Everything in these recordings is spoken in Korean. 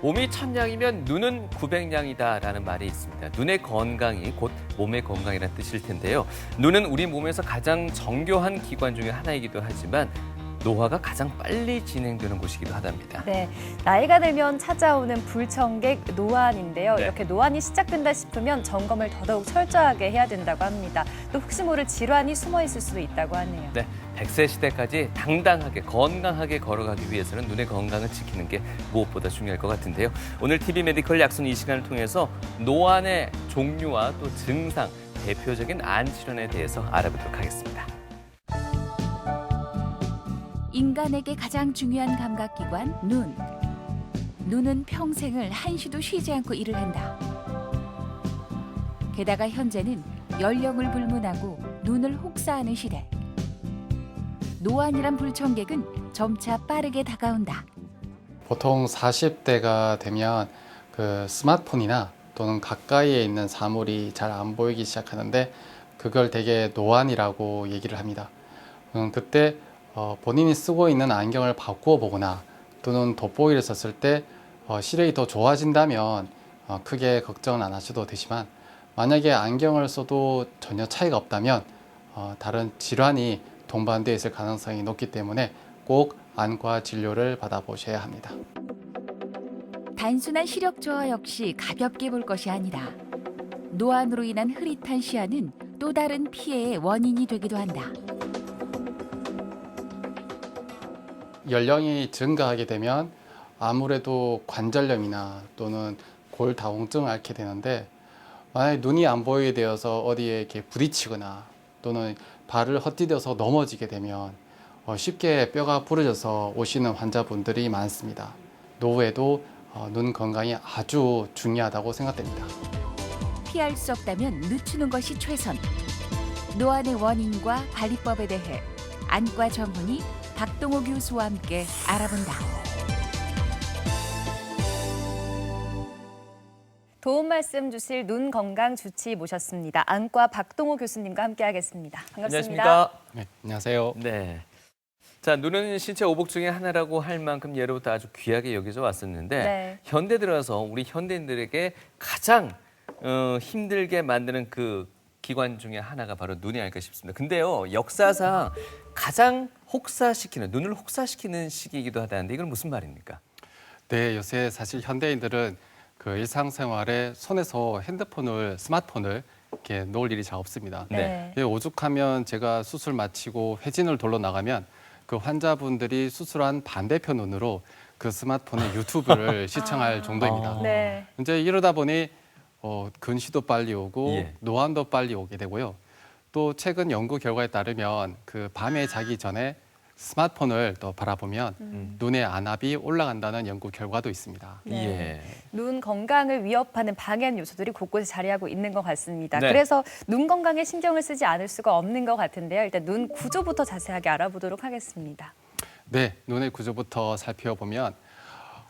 몸이 천냥이면 눈은 900냥이다라는 말이 있습니다. 눈의 건강이 곧 몸의 건강이라는 뜻일 텐데요. 눈은 우리 몸에서 가장 정교한 기관 중에 하나이기도 하지만 노화가 가장 빨리 진행되는 곳이기도 하답니다. 네, 나이가 들면 찾아오는 불청객 노안인데요. 네. 이렇게 노안이 시작된다 싶으면 점검을 더더욱 철저하게 해야 된다고 합니다. 또 혹시 모를 질환이 숨어 있을 수도 있다고 하네요. 네, 100세 시대까지 당당하게 건강하게 걸어가기 위해서는 눈의 건강을 지키는 게 무엇보다 중요할 것 같은데요. 오늘 TV 메디컬 약손 이 시간을 통해서 노안의 종류와 또 증상, 대표적인 안 질환에 대해서 알아보도록 하겠습니다. 인간에게 가장 중요한 감각기관 눈. 눈은 평생을 한시도 쉬지 않고 일을 한다. 게다가 현재는 연령을 불문하고 눈을 혹사하는 시대. 노안이란 불청객은 점차 빠르게 다가온다. 보통 40대가 되면 그 스마트폰이나 또는 가까이에 있는 사물이 잘 안 보이기 시작하는데 그걸 되게 노안이라고 얘기를 합니다. 그때 본인이 쓰고 있는 안경을 바꾸어 보거나 또는 돋보기를 썼을 때 시력이 더 좋아진다면 크게 걱정은 안 하셔도 되지만 만약에 안경을 써도 전혀 차이가 없다면 다른 질환이 동반되어 있을 가능성이 높기 때문에 꼭 안과 진료를 받아보셔야 합니다. 단순한 시력 저하 역시 가볍게 볼 것이 아니다. 노안으로 인한 흐릿한 시야는 또 다른 피해의 원인이 되기도 한다. 연령이 증가하게 되면 아무래도 관절염이나 또는 골다공증을 앓게 되는데 만약에 눈이 안 보이게 되어서 어디에 이렇게 부딪히거나 또는 발을 헛디뎌서 넘어지게 되면 쉽게 뼈가 부러져서 오시는 환자분들이 많습니다. 노후에도 눈 건강이 아주 중요하다고 생각됩니다. 피할 수 없다면 늦추는 것이 최선. 노안의 원인과 관리법에 대해 안과 전문의 박동호 교수와 함께 알아본다. 도움 말씀 주실 눈 건강 주치 모셨습니다. 안과 박동호 교수님과 함께하겠습니다. 반갑습니다. 안녕하십니까? 네, 안녕하세요. 네. 자, 눈은 신체 오복 중에 하나라고 할 만큼 예로부터 아주 귀하게 여겨져 왔었는데 네. 현대 들어서 우리 현대인들에게 가장 힘들게 만드는 그 기관 중에 하나가 바로 눈이 아닐까 싶습니다. 근데요, 역사상 가장 눈을 혹사시키는 시기이기도 하다는데 이건 무슨 말입니까? 네, 요새 사실 현대인들은 그 일상생활에 손에서 스마트폰을 이렇게 놓을 일이 잘 없습니다. 네. 오죽하면 제가 수술 마치고 회진을 돌러 나가면 그 환자분들이 수술한 반대편 눈으로 그 스마트폰의 유튜브를 시청할 정도입니다. 네. 이제 이러다 보니 근시도 빨리 오고 예. 노안도 빨리 오게 되고요. 또 최근 연구 결과에 따르면 그 밤에 자기 전에 스마트폰을 또 바라보면 눈의 안압이 올라간다는 연구 결과도 있습니다. 네. 예. 눈 건강을 위협하는 방해하는 요소들이 곳곳에 자리하고 있는 것 같습니다. 네. 그래서 눈 건강에 신경을 쓰지 않을 수가 없는 것 같은데요. 일단 눈 구조부터 자세하게 알아보도록 하겠습니다. 네, 눈의 구조부터 살펴보면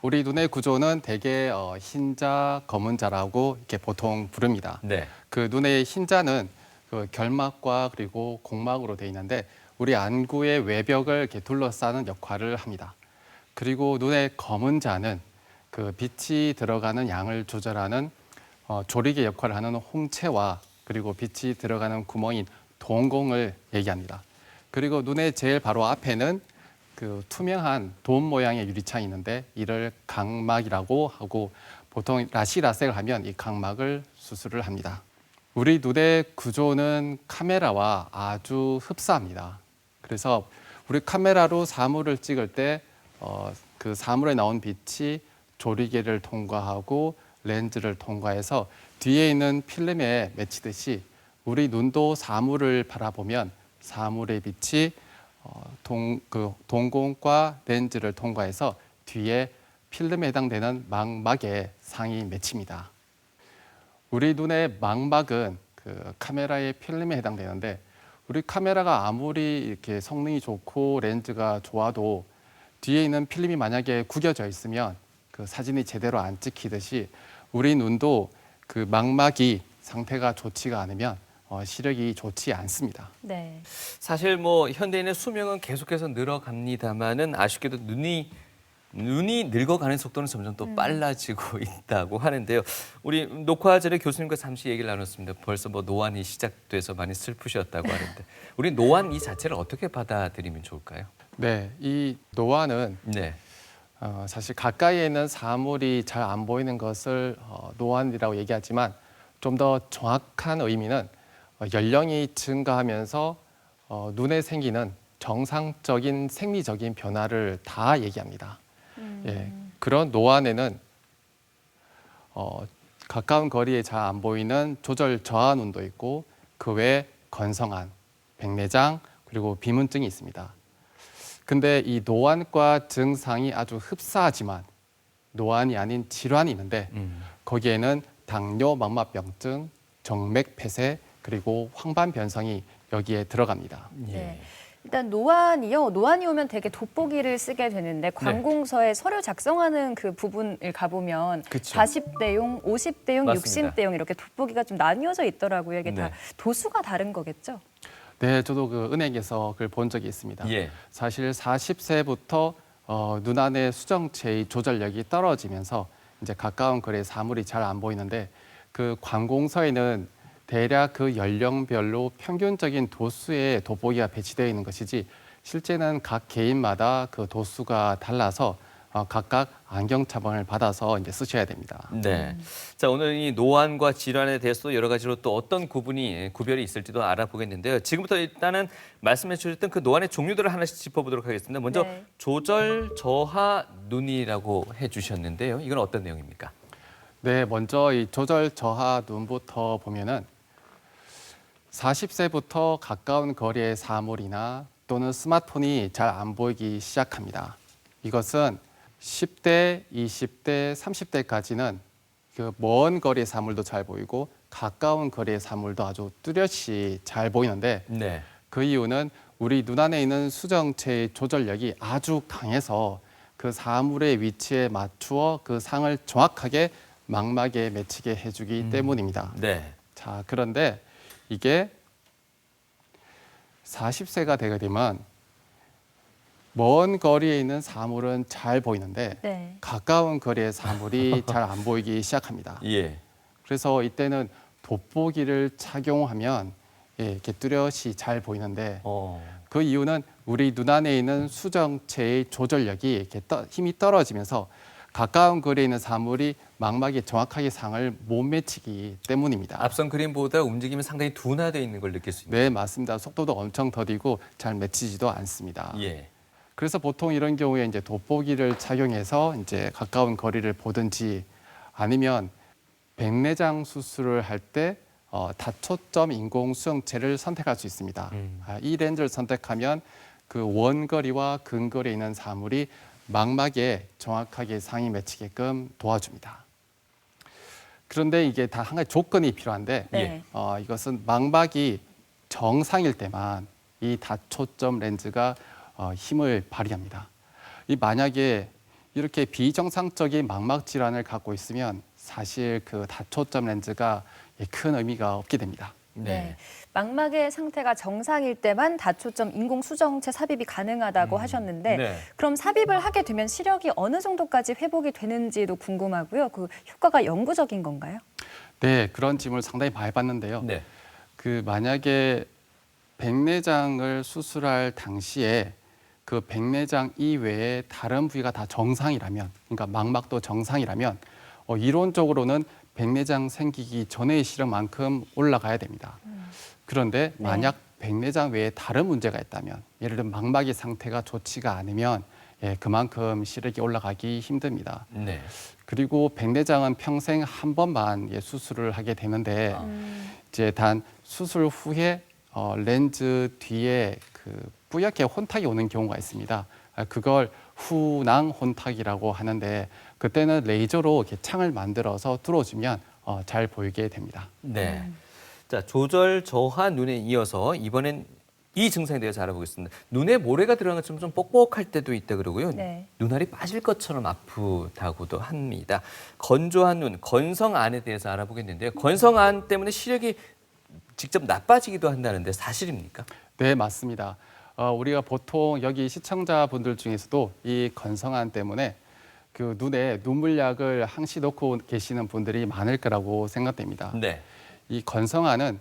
우리 눈의 구조는 대개 흰자, 검은자라고 이렇게 보통 부릅니다. 네. 그 눈의 흰자는 그 결막과 그리고 공막으로 되어 있는데 우리 안구의 외벽을 이렇게 둘러싸는 역할을 합니다. 그리고 눈의 검은자는 그 빛이 들어가는 양을 조절하는 조리개 역할을 하는 홍채와 그리고 빛이 들어가는 구멍인 동공을 얘기합니다. 그리고 눈의 제일 바로 앞에는 그 투명한 돔 모양의 유리창이 있는데 이를 각막이라고 하고 보통 라식을 하면 이 각막을 수술을 합니다. 우리 눈의 구조는 카메라와 아주 흡사합니다. 그래서 우리 카메라로 사물을 찍을 때 그 사물에 나온 빛이 조리개를 통과하고 렌즈를 통과해서 뒤에 있는 필름에 맺히듯이 우리 눈도 사물을 바라보면 사물의 빛이 동공과 렌즈를 통과해서 뒤에 필름에 해당되는 망막에 상이 맺힙니다. 우리 눈의 망막은 그 카메라의 필름에 해당되는데 우리 카메라가 아무리 이렇게 성능이 좋고 렌즈가 좋아도 뒤에 있는 필름이 만약에 구겨져 있으면 그 사진이 제대로 안 찍히듯이 우리 눈도 그 망막이 상태가 좋지가 않으면 시력이 좋지 않습니다. 네. 사실 뭐 현대인의 수명은 계속해서 늘어갑니다만은 아쉽게도 눈이 눈이 늙어가는 속도는 점점 또 빨라지고 있다고 하는데요. 우리 녹화 전에 교수님과 잠시 얘기를 나눴습니다. 벌써 뭐 노안이 시작돼서 많이 슬프셨다고 하는데 우리 노안 이 자체를 어떻게 받아들이면 좋을까요? 네, 이 노안은 네. 사실 가까이에 있는 사물이 잘 안 보이는 것을 노안이라고 얘기하지만 좀 더 정확한 의미는 연령이 증가하면서 눈에 생기는 정상적인 생리적인 변화를 다 얘기합니다. 예, 그런 노안에는 가까운 거리에 잘 안 보이는 조절 저하 눈도 있고 그 외에 건성안, 백내장 그리고 비문증이 있습니다. 근데 이 노안과 증상이 아주 흡사하지만 노안이 아닌 질환이 있는데 거기에는 당뇨 망막병증, 정맥 폐쇄 그리고 황반 변성이 여기에 들어갑니다. 네. 일단 노안이 오면 되게 돋보기를 쓰게 되는데 관공서에 서류 작성하는 그 부분을 가보면 그쵸. 40대용, 50대용, 맞습니다. 60대용 이렇게 돋보기가 좀 나뉘어져 있더라고요. 이게 다 네. 도수가 다른 거겠죠? 네, 저도 그 은행에서 그걸 본 적이 있습니다. 예. 사실 40세부터 눈 안의 수정체의 조절력이 떨어지면서 이제 가까운 거리에 사물이 잘 안 보이는데 그 관공서에는 대략 그 연령별로 평균적인 도수의 돋보기가 배치되어 있는 것이지 실제는 각 개인마다 그 도수가 달라서 각각 안경 처방을 받아서 이제 쓰셔야 됩니다. 네. 자, 오늘 이 노안과 질환에 대해서 여러 가지로 또 어떤 구별이 있을지도 알아보겠는데요. 지금부터 일단은 말씀해 주셨던 그 노안의 종류들을 하나씩 짚어보도록 하겠습니다. 먼저 네. 조절 저하 눈이라고 해 주셨는데요. 이건 어떤 내용입니까? 네, 먼저 이 조절 저하 눈부터 보면은 40세부터 가까운 거리의 사물이나 또는 스마트폰이 잘 안 보이기 시작합니다. 이것은 10대, 20대, 30대까지는 그 먼 거리의 사물도 잘 보이고 가까운 거리의 사물도 아주 뚜렷이 잘 보이는데 네. 그 이유는 우리 눈 안에 있는 수정체의 조절력이 아주 강해서 그 사물의 위치에 맞추어 그 상을 정확하게 망막에 맺히게 해주기 때문입니다. 네. 자, 그런데 이게 40세가 되게 되면 먼 거리에 있는 사물은 잘 보이는데 네. 가까운 거리의 사물이 잘 안 보이기 시작합니다. 예. 그래서 이때는 돋보기를 착용하면 이렇게 뚜렷이 잘 보이는데 그 이유는 우리 눈 안에 있는 수정체의 조절력이 이렇게 힘이 떨어지면서 가까운 거리에 있는 사물이 망막에 정확하게 상을 못 맺히기 때문입니다. 앞선 그림보다 움직임이 상당히 둔화되어 있는 걸 느낄 수 있습니다. 네, 맞습니다. 속도도 엄청 더디고 잘 맺히지도 않습니다. 예. 그래서 보통 이런 경우에 이제 돋보기를 착용해서 이제 가까운 거리를 보든지 아니면 백내장 수술을 할 때 다초점 인공 수정체를 선택할 수 있습니다. 이 렌즈를 선택하면 그 원거리와 근거리에 있는 사물이 망막에 정확하게 상이 맺히게끔 도와줍니다. 그런데 이게 다 한 가지 조건이 필요한데 네. 이것은 망막이 정상일 때만 이 다초점 렌즈가 힘을 발휘합니다. 이 만약에 이렇게 비정상적인 망막 질환을 갖고 있으면 사실 그 다초점 렌즈가 큰 의미가 없게 됩니다. 네. 망막의 상태가 정상일 때만 다초점 인공 수정체 삽입이 가능하다고 하셨는데 네. 그럼 삽입을 하게 되면 시력이 어느 정도까지 회복이 되는지도 궁금하고요. 그 효과가 영구적인 건가요? 네, 그런 질문을 상당히 많이 받는데요. 네. 그 만약에 백내장을 수술할 당시에 그 백내장 이외에 다른 부위가 다 정상이라면, 그러니까 망막도 정상이라면 이론적으로는 백내장 생기기 전의 시력만큼 올라가야 됩니다. 그런데 만약 백내장 외에 다른 문제가 있다면, 예를 들면 망막의 상태가 좋지가 않으면 그만큼 시력이 올라가기 힘듭니다. 네. 그리고 백내장은 평생 한 번만 수술을 하게 되는데 이제 단 수술 후에 렌즈 뒤에 그 뿌옇게 혼탁이 오는 경우가 있습니다. 그걸 후낭 혼탁이라고 하는데 그때는 레이저로 이렇게 창을 만들어서 뚫어주면 잘 보이게 됩니다. 네. 자, 조절 저하 눈에 이어서 이번엔 이 증상에 대해서 알아보겠습니다. 눈에 모래가 들어간 것처럼 좀 뻑뻑할 때도 있다 그러고요. 네. 눈알이 빠질 것처럼 아프다고도 합니다. 건조한 눈, 건성안에 대해서 알아보겠는데요. 건성안 때문에 시력이 직접 나빠지기도 한다는데 사실입니까? 네, 맞습니다. 우리가 보통 여기 시청자분들 중에서도 이 건성안 때문에 그 눈에 눈물약을 항시 놓고 계시는 분들이 많을 거라고 생각됩니다. 네. 이 건성화는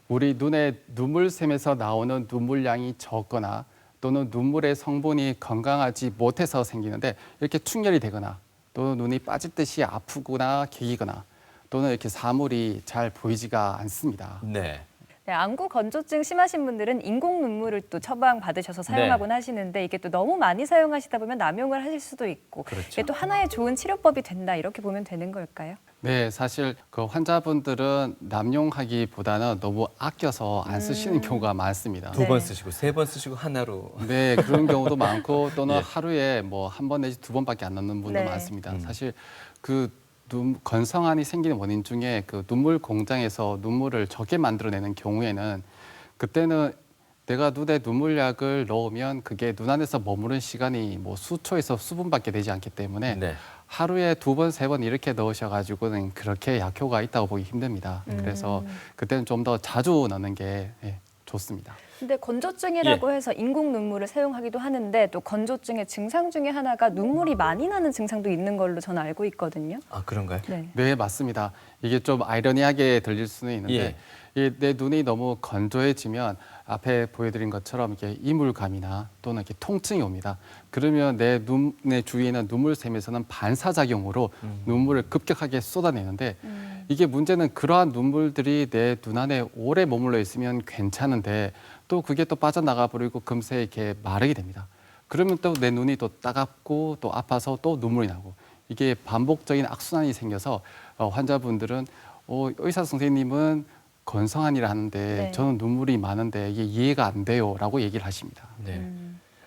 우리 눈에 눈물샘에서 나오는 눈물량이 적거나 또는 눈물의 성분이 건강하지 못해서 생기는데 이렇게 충혈이 되거나 또는 눈이 빠질 듯이 아프거나 개기거나 또는 이렇게 사물이 잘 보이지가 않습니다. 네. 네, 안구 건조증 심하신 분들은 인공 눈물을 또 처방 받으셔서 사용하곤 하시는데 이게 또 너무 많이 사용하시다 보면 남용을 하실 수도 있고 그렇죠. 이게 또 하나의 좋은 치료법이 된다 이렇게 보면 되는 걸까요? 네, 사실 그 환자분들은 남용하기보다는 너무 아껴서 안 쓰시는 경우가 많습니다. 두 번 네. 쓰시고 세 번 쓰시고 하나로. 네, 그런 경우도 많고 또는 예. 하루에 뭐 한 번 내지 두 번밖에 안 넣는 분도 네. 많습니다. 사실 그 건성환이 생기는 원인 중에 그 눈물 공장에서 눈물을 적게 만들어내는 경우에는 그때는 내가 눈에 눈물약을 넣으면 그게 눈 안에서 머무는 시간이 뭐 수초에서 수분밖에 되지 않기 때문에 네. 하루에 두 번, 세 번 이렇게 넣으셔가지고는 그렇게 약효가 있다고 보기 힘듭니다. 그래서 그때는 좀 더 자주 넣는 게 좋습니다. 근데 건조증이라고 해서 인공 눈물을 사용하기도 하는데 또 건조증의 증상 중에 하나가 눈물이 많이 나는 증상도 있는 걸로 저는 알고 있거든요. 아, 그런가요? 네. 네, 맞습니다. 이게 좀 아이러니하게 들릴 수는 있는데 내 눈이 너무 건조해지면 앞에 보여드린 것처럼 이렇게 이물감이나 또는 이렇게 통증이 옵니다. 그러면 내 눈의 주위에 있는 눈물샘에서는 반사작용으로 눈물을 급격하게 쏟아내는데 이게 문제는 그러한 눈물들이 내 눈 안에 오래 머물러 있으면 괜찮은데 또 그게 또 빠져나가 버리고 금세 이렇게 마르게 됩니다. 그러면 또 내 눈이 또 따갑고 또 아파서 또 눈물이 나고 이게 반복적인 악순환이 생겨서 환자분들은 의사 선생님은 건성환이라 하는데 네. 저는 눈물이 많은데 이게 이해가 안 돼요라고 얘기를 하십니다. 네.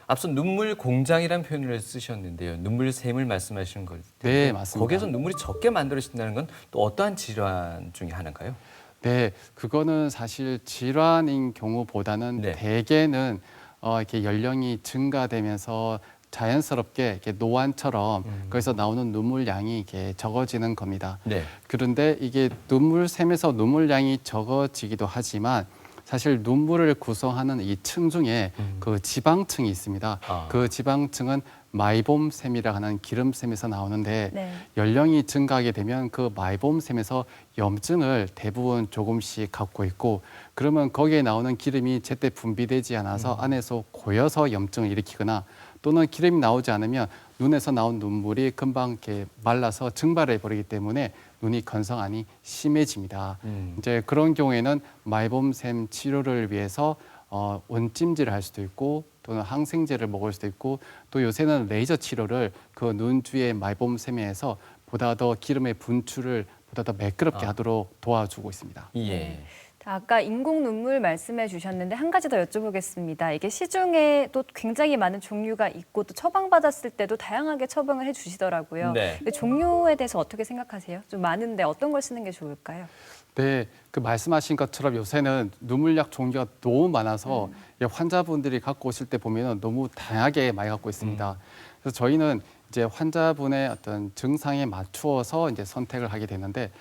앞서 눈물 공장이라는 표현을 쓰셨는데요. 눈물샘을 말씀하시는 걸 텐데 네, 맞습니다. 거기에서 눈물이 적게 만들어진다는 건 또 어떠한 질환 중에 하나인가요? 네, 그거는 사실 질환인 경우보다는 네. 대개는 이렇게 연령이 증가되면서 자연스럽게 이렇게 노안처럼 거기서 나오는 눈물량이 이렇게 적어지는 겁니다. 네. 그런데 이게 눈물샘에서 눈물량이 적어지기도 하지만 사실 눈물을 구성하는 이 층 중에 그 지방층이 있습니다. 아. 그 지방층은 마이봄샘이라 하는 기름샘에서 나오는데 네. 연령이 증가하게 되면 그 마이봄샘에서 염증을 대부분 조금씩 갖고 있고 그러면 거기에 나오는 기름이 제때 분비되지 않아서 안에서 고여서 염증을 일으키거나 또는 기름이 나오지 않으면 눈에서 나온 눈물이 금방 이렇게 말라서 증발해 버리기 때문에 눈이 건성환이 심해집니다. 이제 그런 경우에는 마이봄샘 치료를 위해서 온찜질을 할 수도 있고 또는 항생제를 먹을 수도 있고 또 요새는 레이저 치료를 그 눈 주위의 마이봄샘에서 보다 더 기름의 분출을 보다 더 매끄럽게 하도록 도와주고 있습니다. 예. 아까 인공 눈물 말씀해 주셨는데 한 가지 더 여쭤보겠습니다. 이게 시중에 또 굉장히 많은 종류가 있고 또 처방받았을 때도 다양하게 처방을 해 주시더라고요. 네. 근데 종류에 대해서 어떻게 생각하세요? 좀 많은데 어떤 걸 쓰는 게 좋을까요? 네, 그 말씀하신 것처럼 요새는 눈물약 종류가 너무 많아서 환자분들이 갖고 오실 때 보면 너무 다양하게 많이 갖고 있습니다. 그래서 저희는 이제 환자분의 어떤 증상에 맞추어서 이제 선택을 하게 되는데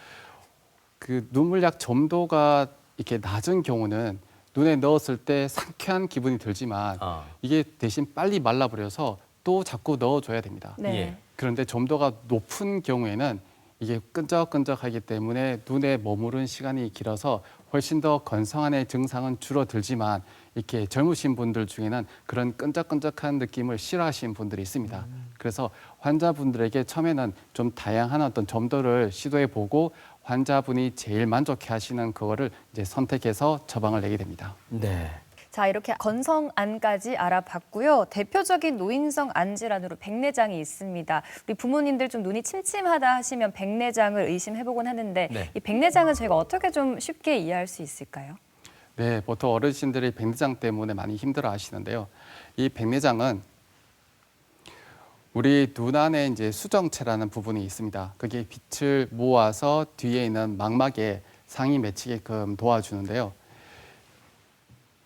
그 눈물약 점도가 이렇게 낮은 경우는 눈에 넣었을 때 상쾌한 기분이 들지만 이게 대신 빨리 말라버려서 또 자꾸 넣어줘야 됩니다. 네. 예. 그런데 점도가 높은 경우에는 이게 끈적끈적하기 때문에 눈에 머무른 시간이 길어서 훨씬 더 건성환의 증상은 줄어들지만 이렇게 젊으신 분들 중에는 그런 끈적끈적한 느낌을 싫어하시는 분들이 있습니다. 그래서 환자분들에게 처음에는 좀 다양한 어떤 점도를 시도해 보고 환자분이 제일 만족해 하시는 그거를 이제 선택해서 처방을 내게 됩니다. 네. 자, 이렇게 건성안까지 알아봤고요. 대표적인 노인성 안 질환으로 백내장이 있습니다. 우리 부모님들 좀 눈이 침침하다 하시면 백내장을 의심해보곤 하는데 네. 이 백내장은 저희가 어떻게 좀 쉽게 이해할 수 있을까요? 네, 보통 어르신들이 백내장 때문에 많이 힘들어 하시는데요. 이 백내장은 우리 눈 안에 이제 수정체라는 부분이 있습니다. 그게 빛을 모아서 뒤에 있는 망막에 상이 맺히게끔 도와주는데요.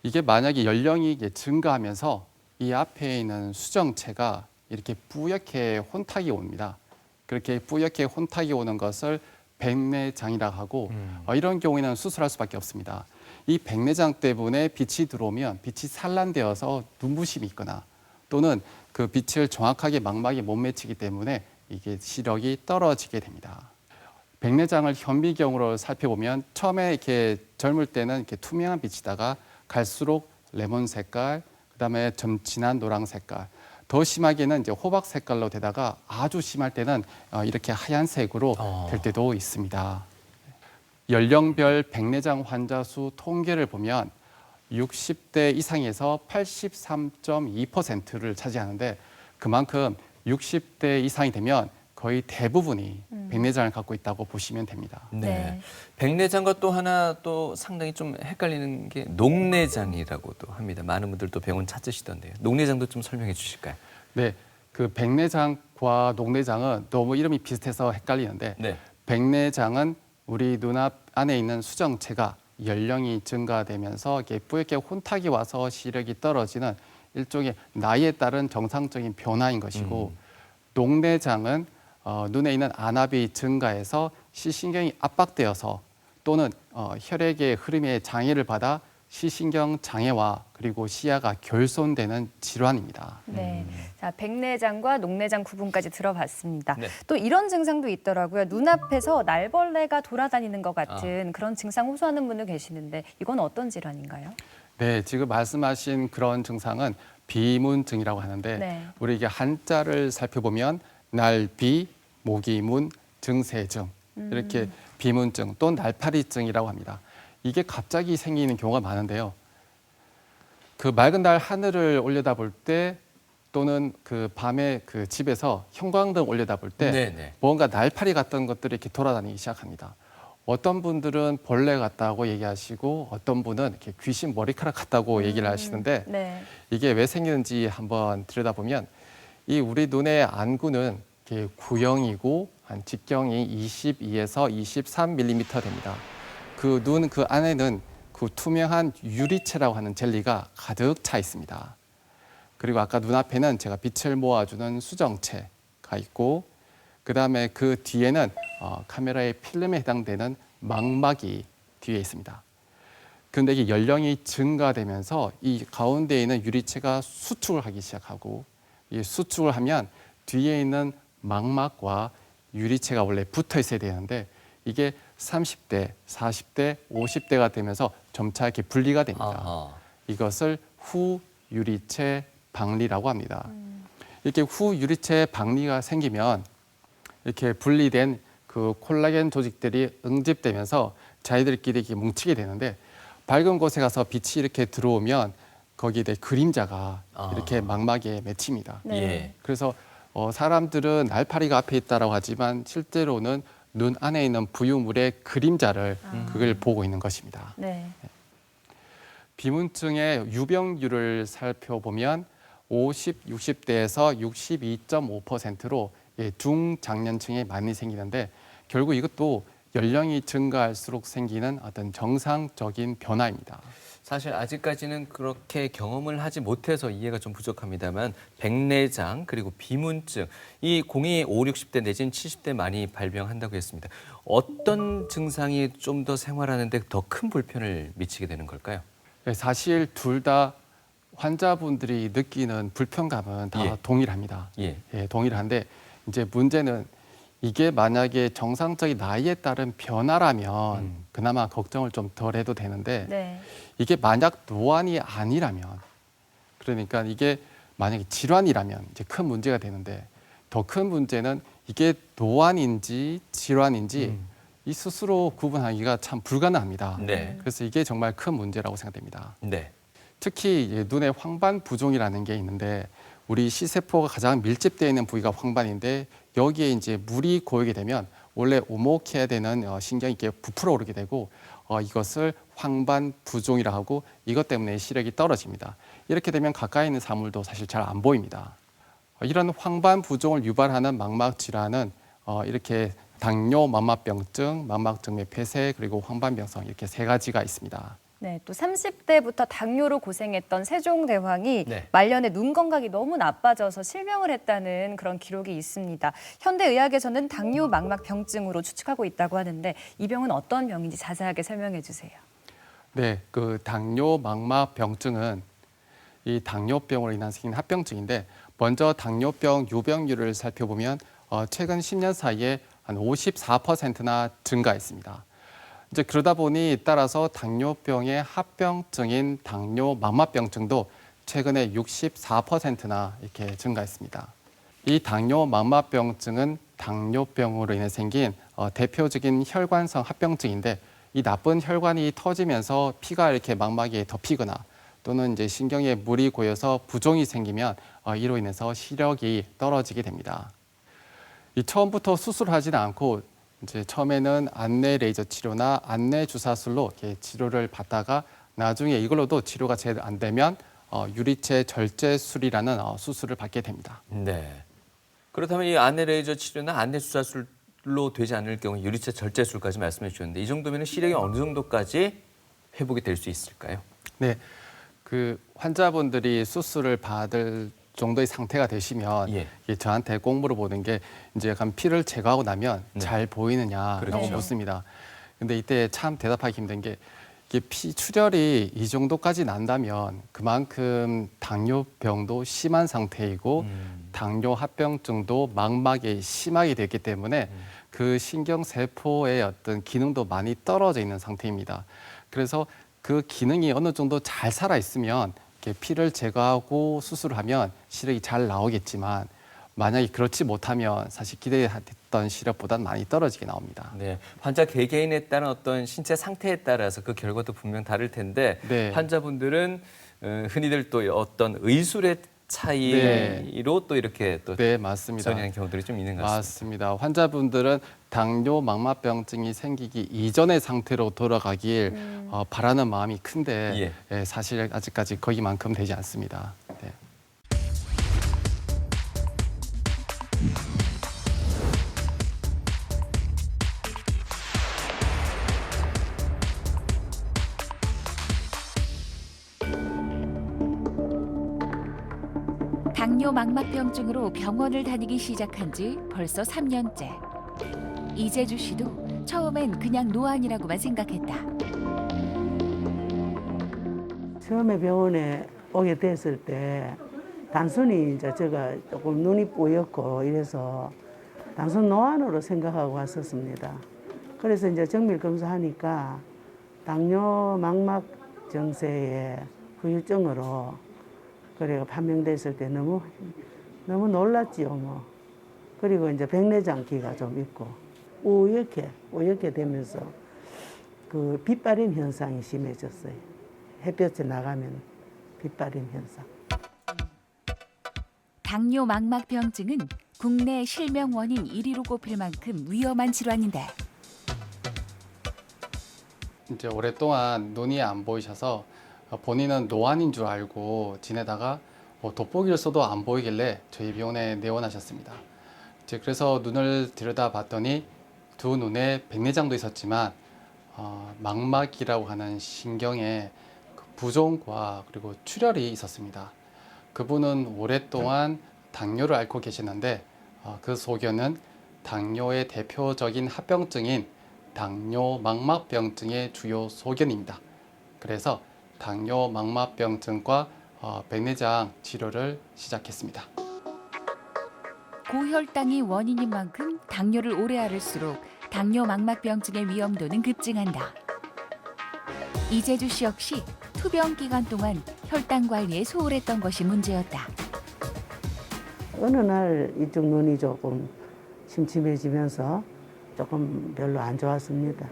이게 만약에 연령이 증가하면서 이 앞에 있는 수정체가 이렇게 뿌옇게 혼탁이 옵니다. 그렇게 뿌옇게 혼탁이 오는 것을 백내장이라고 하고 이런 경우에는 수술할 수밖에 없습니다. 이 백내장 때문에 빛이 들어오면 빛이 산란되어서 눈부심이 있거나 또는 그 빛을 정확하게 망막에 못 맺히기 때문에 이게 시력이 떨어지게 됩니다. 백내장을 현미경으로 살펴보면 처음에 이렇게 젊을 때는 이렇게 투명한 빛이다가 갈수록 레몬 색깔, 그다음에 좀 진한 노랑 색깔, 더 심하게는 이제 호박 색깔로 되다가 아주 심할 때는 이렇게 하얀색으로 될 때도 있습니다. 연령별 백내장 환자 수 통계를 보면 60대 이상에서 83.2%를 차지하는데 그만큼 60대 이상이 되면 거의 대부분이 백내장을 갖고 있다고 보시면 됩니다. 네. 네. 백내장과 또 하나 또 상당히 좀 헷갈리는 게 녹내장이라고도 합니다. 많은 분들 또 병원 찾으시던데요. 녹내장도 좀 설명해 주실까요? 네, 그 백내장과 녹내장은 너무 이름이 비슷해서 헷갈리는데 네. 백내장은 우리 눈앞 안에 있는 수정체가 연령이 증가되면서 이렇게 뿌옇게 혼탁이 와서 시력이 떨어지는 일종의 나이에 따른 정상적인 변화인 것이고 녹내장은 눈에 있는 안압이 증가해서 시신경이 압박되어서 또는 혈액의 흐름에 장애를 받아 시신경 장애와 그리고 시야가 결손되는 질환입니다. 네. 자, 백내장과 녹내장 구분까지 들어봤습니다. 네. 또 이런 증상도 있더라고요. 눈앞에서 날벌레가 돌아다니는 것 같은 그런 증상 호소하는 분들 계시는데 이건 어떤 질환인가요? 네, 지금 말씀하신 그런 증상은 비문증이라고 하는데 네. 우리 이게 한자를 살펴보면 날비, 모기문, 증세증 이렇게 비문증 또는 날파리증이라고 합니다. 이게 갑자기 생기는 경우가 많은데요. 그 맑은 날 하늘을 올려다볼 때 또는 그 밤에 그 집에서 형광등 올려다볼 때 네네. 뭔가 날파리 같은 것들이 이렇게 돌아다니기 시작합니다. 어떤 분들은 벌레 같다고 얘기하시고 어떤 분은 이렇게 귀신 머리카락 같다고 얘기를 하시는데 네. 이게 왜 생기는지 한번 들여다보면 이 우리 눈의 안구는 이렇게 구형이고 한 직경이 22에서 23mm 됩니다. 그 눈 그 안에는 그 투명한 유리체라고 하는 젤리가 가득 차 있습니다. 그리고 아까 눈앞에는 제가 빛을 모아주는 수정체가 있고 그다음에 그 뒤에는 카메라의 필름에 해당되는 망막이 뒤에 있습니다. 그런데 이게 연령이 증가되면서 이 가운데 있는 유리체가 수축을 하기 시작하고 이 수축을 하면 뒤에 있는 망막과 유리체가 원래 붙어 있어야 되는데 이게 30대, 40대, 50대가 되면서 점차 이렇게 분리가 됩니다. 아하. 이것을 후유리체 박리라고 합니다. 이렇게 후유리체 박리가 생기면 이렇게 분리된 그 콜라겐 조직들이 응집되면서 자기들끼리 이렇게 뭉치게 되는데 밝은 곳에 가서 빛이 이렇게 들어오면 거기에 그림자가 이렇게 망막에 맺힙니다. 네. 예. 그래서 사람들은 날파리가 앞에 있다라고 하지만 실제로는 눈 안에 있는 부유물의 그림자를 그걸 보고 있는 것입니다. 네. 비문증의 유병률을 살펴보면 50, 60대에서 62.5%로 중장년층에 많이 생기는데 결국 이것도 연령이 증가할수록 생기는 어떤 정상적인 변화입니다. 사실 아직까지는 그렇게 경험을 하지 못해서 이해가 좀 부족합니다만 백내장 그리고 비문증 이 공이 5, 60대 내지는 70대 많이 발병한다고 했습니다. 어떤 증상이 좀 더 생활하는 데 더 큰 불편을 미치게 되는 걸까요? 사실 둘 다 환자분들이 느끼는 불편감은 다 예. 동일합니다. 예. 동일한데 이제 문제는 이게 만약에 정상적인 나이에 따른 변화라면 그나마 걱정을 좀 덜 해도 되는데 네. 이게 만약 노안이 아니라면 그러니까 이게 만약에 질환이라면 이제 큰 문제가 되는데 더 큰 문제는 이게 노안인지 질환인지 이 스스로 구분하기가 참 불가능합니다. 네. 그래서 이게 정말 큰 문제라고 생각됩니다. 네. 특히 이제 눈의 황반 부종이라는 게 있는데 우리 시세포가 가장 밀집되어 있는 부위가 황반인데 여기에 이제 물이 고이게 되면 원래 오목해야 되는 신경이 이렇게 부풀어 오르게 되고 이것을 황반 부종이라 하고 이것 때문에 시력이 떨어집니다. 이렇게 되면 가까이 있는 사물도 사실 잘 안 보입니다. 이런 황반 부종을 유발하는 망막 질환은 이렇게 당뇨, 망막병증, 망막증매 폐쇄 그리고 황반병성 이렇게 세 가지가 있습니다. 네, 또 30대부터 당뇨로 고생했던 세종대왕이 네. 말년에 눈 건강이 너무 나빠져서 실명을 했다는 그런 기록이 있습니다. 현대의학에서는 당뇨 망막병증으로 추측하고 있다고 하는데 이 병은 어떤 병인지 자세하게 설명해 주세요. 네, 그 당뇨 망막병증은 이 당뇨병으로 인한 생긴 합병증인데 먼저 당뇨병 유병률을 살펴보면 최근 10년 사이에 한 54%나 증가했습니다. 이제 그러다 보니 따라서 당뇨병의 합병증인 당뇨망막병증도 최근에 64%나 이렇게 증가했습니다. 이 당뇨망막병증은 당뇨병으로 인해 생긴 대표적인 혈관성 합병증인데 이 나쁜 혈관이 터지면서 피가 이렇게 망막에 덮이거나 또는 이제 신경에 물이 고여서 부종이 생기면 이로 인해서 시력이 떨어지게 됩니다. 이 처음부터 수술하지는 않고 이제 처음에는 안내 레이저 치료나 안내 주사술로 이렇게 치료를 받다가 나중에 이걸로도 치료가 제대로 안 되면 유리체 절제술이라는 수술을 받게 됩니다. 네. 그렇다면 이 안내 레이저 치료나 안내 주사술로 되지 않을 경우 유리체 절제술까지 말씀해 주셨는데 이 정도면 시력이 어느 정도까지 회복이 될 수 있을까요? 네, 그 환자분들이 수술을 받을 정도의 상태가 되시면 예. 이게 저한테 꼭 물어보는 게 이제 약간 피를 제거하고 나면 네. 잘 보이느냐라고 그렇죠. 묻습니다. 근데 이때 참 대답하기 힘든 게 이게 피 출혈이 이 정도까지 난다면 그만큼 당뇨병도 심한 상태이고 당뇨 합병증도 망막에 심하게 됐기 때문에 그 신경세포의 어떤 기능도 많이 떨어져 있는 상태입니다. 그래서 그 기능이 어느 정도 잘 살아 있으면 이렇게 피를 제거하고 수술하면 시력이 잘 나오겠지만 만약에 그렇지 못하면 사실 기대했던 시력보다는 많이 떨어지게 나옵니다. 네, 환자 개개인에 따른 어떤 신체 상태에 따라서 그 결과도 분명 다를 텐데 네. 환자분들은 흔히들 또 어떤 의술의 차이로 또 이렇게 또 네, 맞습니다. 선이하는 경우들이 좀 있는 것 같습니다. 맞습니다. 환자분들은 당뇨 망막병증이 생기기 이전의 상태로 돌아가길 바라는 마음이 큰데 예, 사실 아직까지 거기만큼 되지 않습니다. 네. 당뇨 망막병증으로 병원을 다니기 시작한 지 벌써 3년째. 이재주 씨도 처음엔 그냥 노안이라고만 생각했다. 처음에 병원에 오게 됐을 때 단순히 이제 제가 조금 눈이 뿌옇고 이래서 단순 노안으로 생각하고 왔었습니다. 그래서 이제 정밀 검사하니까 당뇨 망막 증세의 후유증으로 그래가 판명됐을 때 너무 놀랐지요, 뭐. 그리고 이제 백내장기가 좀 있고 우옇게 되면서 그 빛바림 현상이 심해졌어요. 햇볕에 나가면 빛바림 현상. 당뇨 망막병증은 국내 실명 원인 1위로 꼽힐 만큼 위험한 질환인데 이제 오랫동안 눈이 안 보이셔서 본인은 노안인 줄 알고 지내다가 돋보기를 써도 안 보이길래 저희 병원에 내원하셨습니다. 이제 그래서 눈을 들여다봤더니 두 눈에 백내장도 있었지만 망막이라고 하는 신경에 부종과 그리고 출혈이 있었습니다. 그분은 오랫동안 당뇨를 앓고 계시는데 그 소견은 당뇨의 대표적인 합병증인 당뇨 망막병증의 주요 소견입니다. 그래서 당뇨 망막병증과 백내장 치료를 시작했습니다. 고혈당이 원인인 만큼 당뇨를 오래 앓을수록 당뇨 망막병증의 위험도는 급증한다. 이재주 씨 역시 투병 기간 동안 혈당 관리에 소홀했던 것이 문제였다. 어느 날 이쪽 눈이 조금 침침해지면서 조금 별로 안 좋았습니다.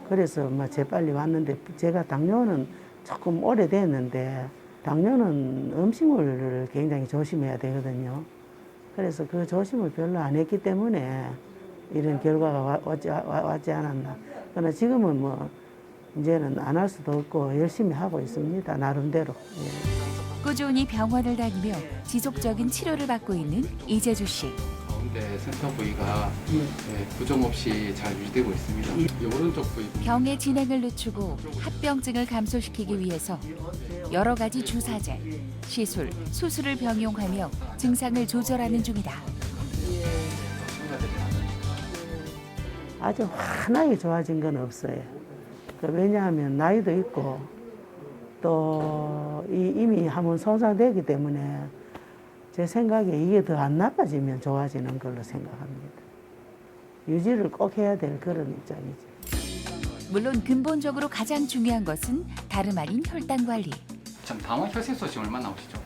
그래서 재빨리 왔는데 제가 당뇨는 조금 오래됐는데 당뇨는 음식물을 굉장히 조심해야 되거든요. 그래서 그 조심을 별로 안 했기 때문에 이런 결과가 왔지 않았나. 그러나 지금은 뭐 이제는 안 할 수도 없고 열심히 하고 있습니다. 나름대로. 예. 꾸준히 병원을 다니며 지속적인 치료를 받고 있는 이재주 씨. 가운데 센터 부위가 부종 없이 잘 유지되고 있습니다. 이 오른쪽 부위 병의 진행을 늦추고 합병증을 감소시키기 위해서 여러 가지 주사제, 시술, 수술을 병용하며 증상을 조절하는 중이다. 아주 환하게 좋아진 건 없어요. 왜냐하면 나이도 있고 또 이미 한번 손상되기 때문에 제 생각에 이게 더 안 나빠지면 좋아지는 걸로 생각합니다. 유지를 꼭 해야 될 그런 입장이죠. 물론 근본적으로 가장 중요한 것은 다름 아닌 혈당 관리. 참 당원 혈색소 지금 얼마 나오시죠?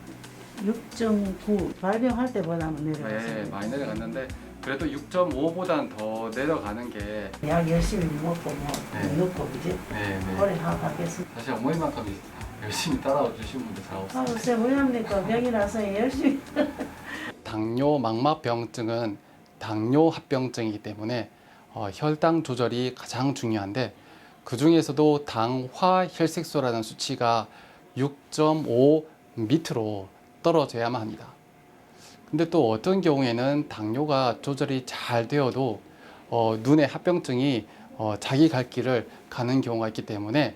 6.9 발병할 때보다는 네, 내려갔어요. 많이 내려갔는데 그래도 6.5보다는 더 내려가는 게 약 열심히 먹고 뭐 네. 넣고 이제 네, 네. 오래 하겠습니다. 사실 어머니만큼 열심히 따라와 주신 분들 잘 없어요. 글쎄 뭐합니까 병이 나서 열심히. 당뇨 망막병증은 당뇨 합병증이기 때문에 혈당 조절이 가장 중요한데 그 중에서도 당화 혈색소라는 수치가 6.5 밑으로 떨어져야만 합니다. 근데 또 어떤 경우에는 당뇨가 조절이 잘 되어도 눈의 합병증이 자기 갈 길을 가는 경우가 있기 때문에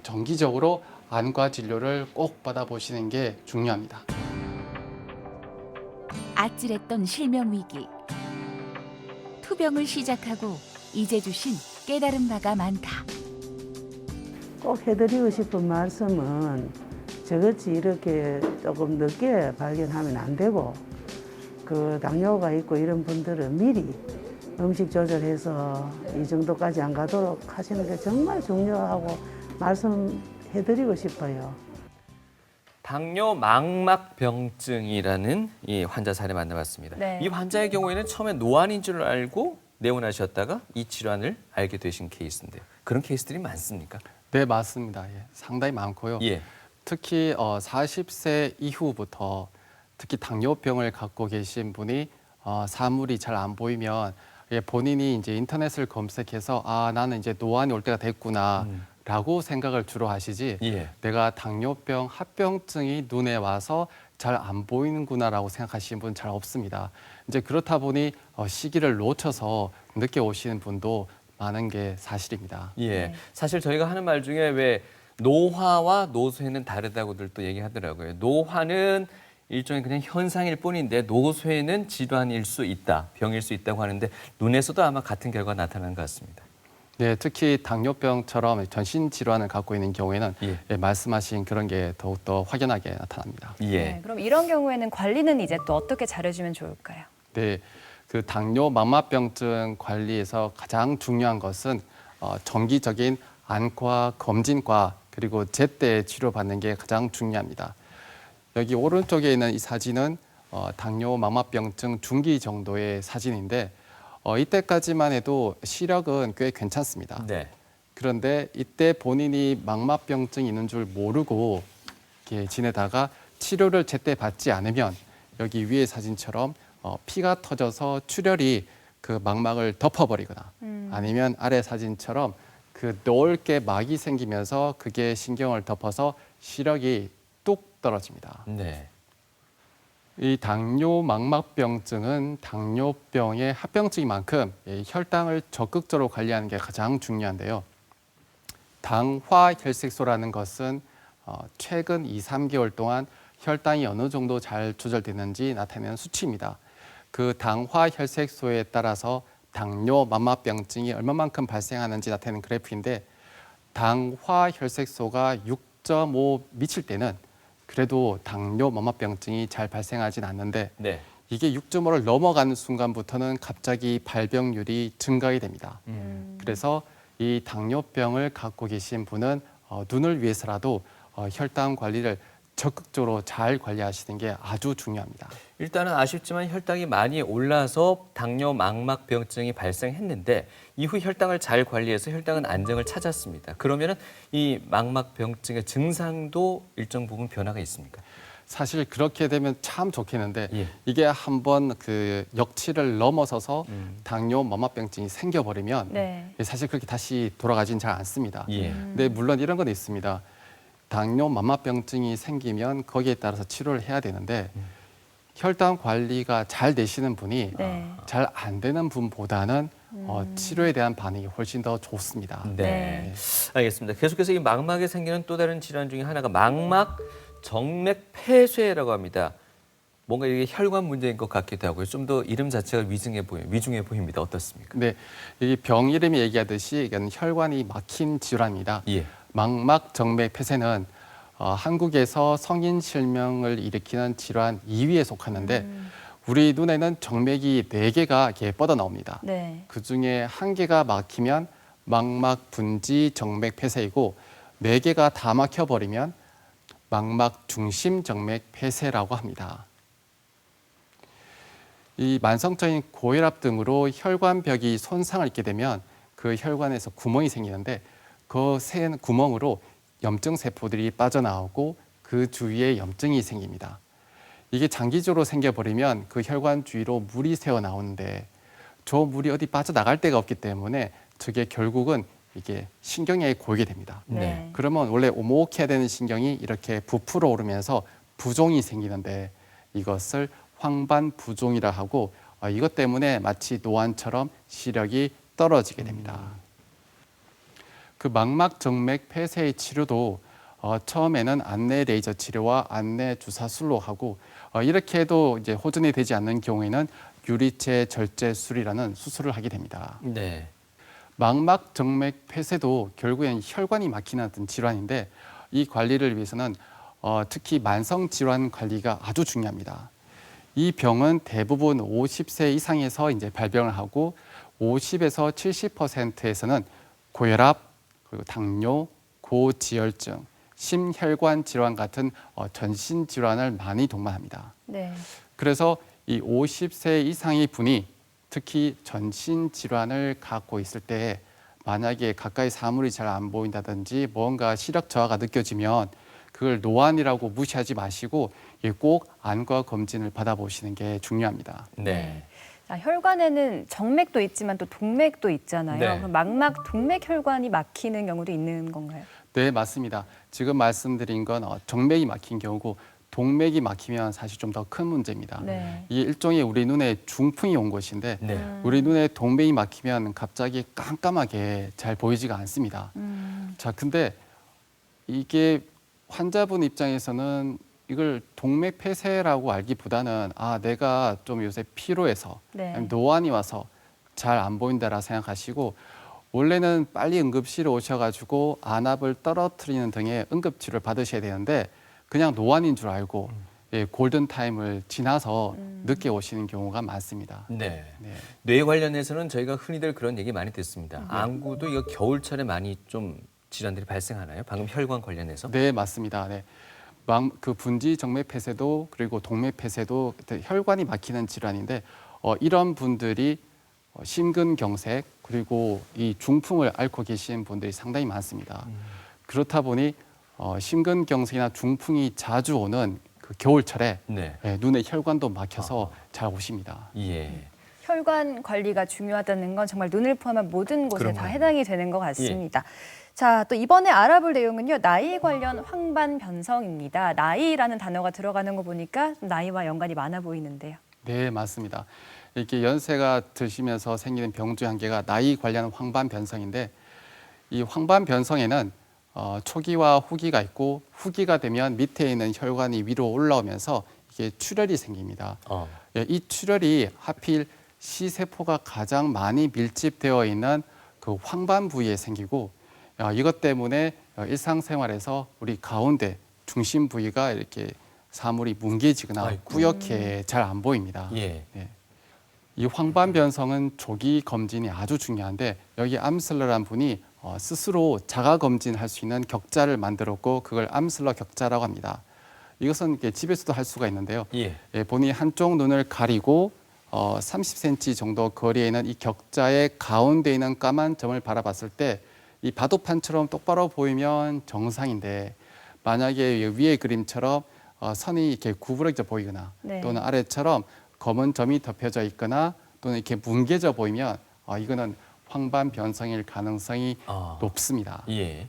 정기적으로 안과 진료를 꼭 받아보시는 게 중요합니다. 아찔했던 실명 위기. 투병을 시작하고 이제 주신 깨달은 바가 많다. 꼭 해드리고 싶은 말씀은 저같이 이렇게 조금 늦게 발견하면 안 되고 그 당뇨가 있고 이런 분들은 미리 음식 조절해서 이 정도까지 안 가도록 하시는 게 정말 중요하고 말씀해드리고 싶어요. 당뇨 망막병증이라는 이 환자 사례 만나봤습니다. 네. 이 환자의 경우에는 처음에 노안인 줄 알고 내원하셨다가 이 질환을 알게 되신 케이스인데요. 그런 케이스들이 많습니까? 네, 맞습니다. 예, 상당히 많고요. 예. 특히 40세 이후부터 특히 당뇨병을 갖고 계신 분이 사물이 잘 안 보이면 본인이 이제 인터넷을 검색해서 나는 이제 노안이 올 때가 됐구나라고 생각을 주로 하시지 예. 내가 당뇨병 합병증이 눈에 와서 잘 안 보이는구나라고 생각하시는 분 잘 없습니다. 이제 그렇다 보니 시기를 놓쳐서 늦게 오시는 분도 많은 게 사실입니다. 예. 사실 저희가 하는 말 중에 왜 노화와 노쇠는 다르다고들 또 얘기하더라고요. 노화는 일종의 그냥 현상일 뿐인데 노쇠는 질환일 수 있다, 병일 수 있다고 하는데 눈에서도 아마 같은 결과가 나타나는 것 같습니다. 네, 특히 당뇨병처럼 전신 질환을 갖고 있는 경우에는 예. 말씀하신 그런 게 더욱더 확연하게 나타납니다. 예. 네, 그럼 이런 경우에는 관리는 이제 또 어떻게 잘해주면 좋을까요? 네, 그 당뇨 망막병증 관리에서 가장 중요한 것은 정기적인 안과 검진과 그리고 제때 치료받는 게 가장 중요합니다. 여기 오른쪽에 있는 이 사진은 당뇨 망막병증 중기 정도의 사진인데 이때까지만 해도 시력은 꽤 괜찮습니다. 네. 그런데 이때 본인이 망막병증이 있는 줄 모르고 이렇게 지내다가 치료를 제때 받지 않으면 여기 위의 사진처럼 피가 터져서 출혈이 그 망막을 덮어버리거나 아니면 아래 사진처럼 그 넓게 막이 생기면서 그게 신경을 덮어서 시력이 뚝 떨어집니다. 네. 이 당뇨 망막병증은 당뇨병의 합병증인 만큼 혈당을 적극적으로 관리하는 게 가장 중요한데요. 당화 혈색소라는 것은 최근 2, 3개월 동안 혈당이 어느 정도 잘 조절되는지 나타내는 수치입니다. 그 당화 혈색소에 따라서 당뇨 망막병증이 얼마만큼 발생하는지 나타내는 그래프인데 당화 혈색소가 6.5 미칠 때는 그래도 당뇨 망막병증이 잘 발생하진 않는데 네. 이게 6.5를 넘어가는 순간부터는 갑자기 발병률이 증가가 됩니다. 그래서 이 당뇨병을 갖고 계신 분은 눈을 위해서라도 혈당 관리를 적극적으로 잘 관리하시는 게 아주 중요합니다. 일단은 아쉽지만 혈당이 많이 올라서 당뇨 망막병증이 발생했는데 이후 혈당을 잘 관리해서 혈당은 안정을 찾았습니다. 그러면은 이 망막병증의 증상도 일정 부분 변화가 있습니까? 사실 그렇게 되면 참 좋겠는데 예. 이게 한번 그 역치를 넘어서서 당뇨 망막병증이 생겨버리면 네. 사실 그렇게 다시 돌아가진 잘 않습니다. 예. 근데 물론 이런 건 있습니다. 당뇨 망막병증이 생기면 거기에 따라서 치료를 해야 되는데 혈당 관리가 잘 되시는 분이 네. 잘 안 되는 분보다는 치료에 대한 반응이 훨씬 더 좋습니다. 네. 알겠습니다. 계속해서 이 망막에 생기는 또 다른 질환 중에 하나가 망막 정맥 폐쇄라고 합니다. 뭔가 이게 혈관 문제인 것 같기도 하고요. 좀 더 이름 자체가 위중해 보입니다. 어떻습니까? 네, 이 병 이름이 얘기하듯이 이건 혈관이 막힌 질환입니다. 예. 망막 정맥 폐쇄는 한국에서 성인 실명을 일으키는 질환 2위에 속하는데 우리 눈에는 정맥이 4개가 이렇게 뻗어 나옵니다. 네. 그중에 1개가 막히면 망막 분지 정맥 폐쇄이고 4개가 다 막혀버리면 망막 중심 정맥 폐쇄라고 합니다. 이 만성적인 고혈압 등으로 혈관벽이 손상을 입게 되면 그 혈관에서 구멍이 생기는데 그 구멍으로 염증 세포들이 빠져나오고 그 주위에 염증이 생깁니다. 이게 장기적으로 생겨버리면 그 혈관 주위로 물이 새어 나오는데 저 물이 어디 빠져나갈 데가 없기 때문에 저게 결국은 이게 신경에 고이게 됩니다. 네. 그러면 원래 오목해야 되는 신경이 이렇게 부풀어 오르면서 부종이 생기는데 이것을 황반부종이라 하고 이것 때문에 마치 노안처럼 시력이 떨어지게 됩니다. 그 망막 정맥 폐쇄의 치료도 처음에는 안내 레이저 치료와 안내 주사술로 하고 이렇게 해도 이제 호전이 되지 않는 경우에는 유리체 절제술이라는 수술을 하게 됩니다. 네. 망막 정맥 폐쇄도 결국엔 혈관이 막히는 어떤 질환인데 이 관리를 위해서는 특히 만성 질환 관리가 아주 중요합니다. 이 병은 대부분 50세 이상에서 이제 발병을 하고 50에서 70%에서는 고혈압, 그리고 당뇨, 고지혈증, 심혈관 질환 같은 전신 질환을 많이 동반합니다. 네. 그래서 이 50세 이상의 분이 특히 전신 질환을 갖고 있을 때 만약에 가까이 사물이 잘 안 보인다든지 뭔가 시력 저하가 느껴지면 그걸 노안이라고 무시하지 마시고 꼭 안과 검진을 받아보시는 게 중요합니다. 네. 자, 혈관에는 정맥도 있지만 또 동맥도 있잖아요. 네. 그럼 망막 동맥 혈관이 막히는 경우도 있는 건가요? 네, 맞습니다. 지금 말씀드린 건 정맥이 막힌 경우고 동맥이 막히면 사실 좀 더 큰 문제입니다. 네. 이게 일종의 우리 눈에 중풍이 온 것인데 네. 우리 눈에 동맥이 막히면 갑자기 깜깜하게 잘 보이지가 않습니다. 자, 근데 이게 환자분 입장에서는 이걸 동맥 폐쇄라고 알기보다는 내가 좀 요새 피로해서 네. 노안이 와서 잘 안 보인다라 생각하시고 원래는 빨리 응급실에 오셔가지고 안압을 떨어뜨리는 등의 응급치료를 받으셔야 되는데 그냥 노안인 줄 알고 골든타임을 지나서 늦게 오시는 경우가 많습니다. 네. 네. 뇌 관련해서는 저희가 흔히들 그런 얘기 많이 듣습니다. 안구도 이거 겨울철에 많이 좀 질환들이 발생하나요? 방금 혈관 관련해서? 네, 맞습니다. 네. 그 분지 정맥 폐쇄도 그리고 동맥 폐쇄도 혈관이 막히는 질환인데 이런 분들이 심근경색 그리고 이 중풍을 앓고 계신 분들이 상당히 많습니다. 그렇다 보니 심근경색이나 중풍이 자주 오는 그 겨울철에 네. 눈에 혈관도 막혀서 잘 오십니다. 예. 혈관 관리가 중요하다는 건 정말 눈을 포함한 모든 곳에 다 그럼요. 해당이 되는 것 같습니다. 자, 또 이번에 알아볼 내용은요. 나이 관련 황반 변성입니다. 나이라는 단어가 들어가는 거 보니까 좀 나이와 연관이 많아 보이는데요. 네, 맞습니다. 이렇게 연세가 드시면서 생기는 병 중 한 개가 나이 관련 황반 변성인데 이 황반 변성에는 초기와 후기가 있고 후기가 되면 밑에 있는 혈관이 위로 올라오면서 이게 출혈이 생깁니다. 이 출혈이 하필 시세포가 가장 많이 밀집되어 있는 그 황반 부위에 생기고 이것 때문에 일상생활에서 우리 가운데 중심 부위가 이렇게 사물이 뭉개지거나 뿌옇게 잘 안 보입니다. 예. 네. 이 황반 변성은 조기 검진이 아주 중요한데 여기 암슬러란 분이 스스로 자가 검진할 수 있는 격자를 만들었고 그걸 암슬러 격자라고 합니다. 이것은 이렇게 집에서도 할 수가 있는데요. 예. 본인이 한쪽 눈을 가리고 30cm 정도 거리에 있는 이 격자의 가운데 있는 까만 점을 바라봤을 때 이 바둑판처럼 똑바로 보이면 정상인데 만약에 위의 그림처럼 선이 이렇게 구부러져 보이거나 네. 또는 아래처럼 검은 점이 덮여져 있거나 또는 이렇게 뭉개져 보이면 이거는 황반 변성일 가능성이 높습니다. 예.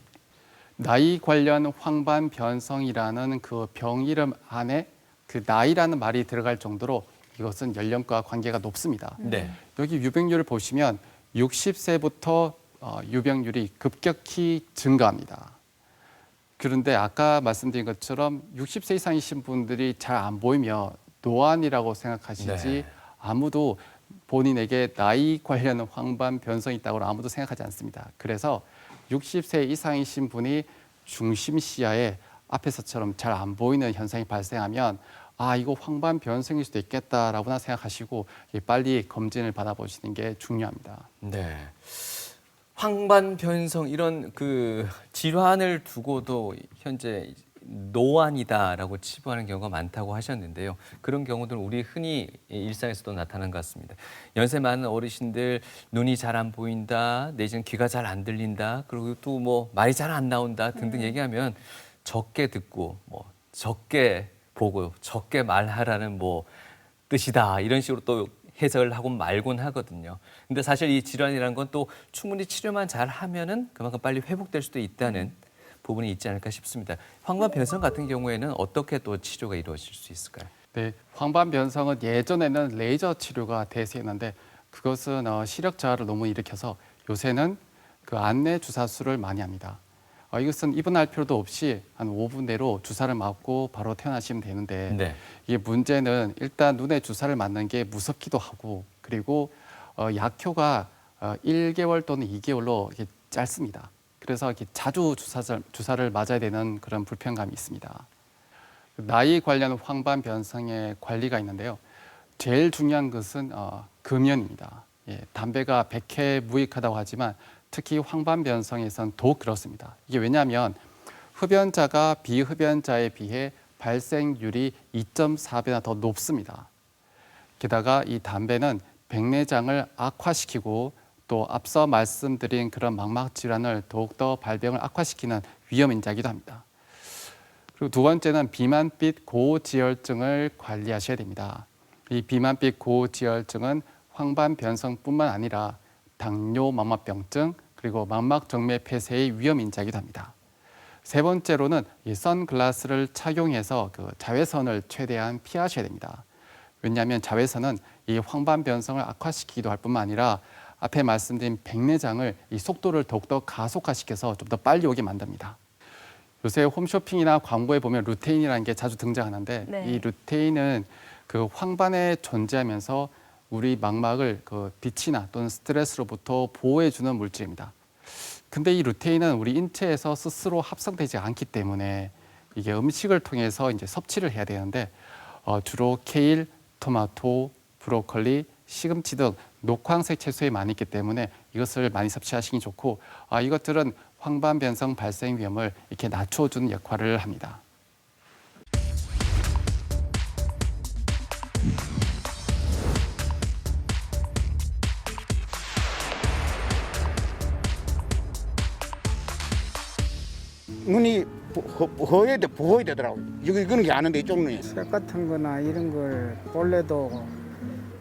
나이 관련 황반 변성이라는 그 병 이름 안에 그 나이라는 말이 들어갈 정도로 이것은 연령과 관계가 높습니다. 네. 여기 유병률을 보시면 60세부터 유병률이 급격히 증가합니다. 그런데 아까 말씀드린 것처럼 60세 이상이신 분들이 잘 안 보이며 노안이라고 생각하시지 네. 아무도 본인에게 나이 관련 황반 변성이 있다고 아무도 생각하지 않습니다. 그래서 60세 이상이신 분이 중심 시야에 앞에서처럼 잘 안 보이는 현상이 발생하면 아, 이거 황반 변성일 수도 있겠다라고나 생각하시고 빨리 검진을 받아보시는 게 중요합니다. 네. 황반 변성 이런 그 질환을 두고도 현재 노안이다라고 치부하는 경우가 많다고 하셨는데요. 그런 경우들은 우리 흔히 일상에서도 나타나는 것 같습니다. 연세 많은 어르신들 눈이 잘 안 보인다, 내지는 귀가 잘 안 들린다, 그리고 또 뭐 말이 잘 안 나온다 등등 얘기하면 적게 듣고 뭐 적게 보고 적게 말하라는 뭐 뜻이다 이런 식으로 또 해석을 하고 말곤 하거든요. 근데 사실 이 질환이라는 건 또 충분히 치료만 잘 하면은 그만큼 빨리 회복될 수도 있다는 부분이 있지 않을까 싶습니다. 황반 변성 같은 경우에는 어떻게 또 치료가 이루어질 수 있을까요? 네, 황반 변성은 예전에는 레이저 치료가 대세였는데 그것은 시력 저하를 너무 일으켜서 요새는 그 안내 주사술을 많이 합니다. 이것은 입원할 필요도 없이 한 5분 내로 주사를 맞고 바로 퇴원하시면 되는데 네. 이게 문제는 일단 눈에 주사를 맞는 게 무섭기도 하고 그리고 약효가 1개월 또는 2개월로 이렇게 짧습니다. 그래서 이렇게 자주 주사를 맞아야 되는 그런 불편감이 있습니다. 나이 관련 황반 변성의 관리가 있는데요. 제일 중요한 것은 금연입니다. 예, 담배가 백해무익하다고 하지만 특히 황반 변성에선 더욱 그렇습니다. 이게 왜냐하면 흡연자가 비흡연자에 비해 발생률이 2.4배나 더 높습니다. 게다가 이 담배는 백내장을 악화시키고 또 앞서 말씀드린 그런 망막 질환을 더욱더 발병을 악화시키는 위험 인자이기도 합니다. 그리고 두 번째는 비만빛 고지혈증을 관리하셔야 됩니다. 이 비만빛 고지혈증은 황반 변성뿐만 아니라 당뇨 망막병증 그리고 망막 정맥 폐쇄의 위험 인자이기도 합니다. 세 번째로는 이 선글라스를 착용해서 그 자외선을 최대한 피하셔야 됩니다. 왜냐하면 자외선은 이 황반 변성을 악화시키기도 할 뿐만 아니라 앞에 말씀드린 백내장을 이 속도를 더욱더 가속화시켜서 좀 더 빨리 오게 만듭니다. 요새 홈쇼핑이나 광고에 보면 루테인이라는 게 자주 등장하는데 네. 이 루테인은 그 황반에 존재하면서 우리 망막을 그 빛이나 또는 스트레스로부터 보호해주는 물질입니다. 근데 이 루테인은 우리 인체에서 스스로 합성되지 않기 때문에 이게 음식을 통해서 이제 섭취를 해야 되는데 주로 케일, 토마토, 브로콜리, 시금치 등 녹황색 채소에 많이 있기 때문에 이것을 많이 섭취하시기 좋고 이것들은 황반 변성 발생 위험을 이렇게 낮춰주는 역할을 합니다. 눈이 부어야 되더라고요. 이거는 게 아는데 이쪽 눈이. 색 같은 거나 이런 걸 볼래도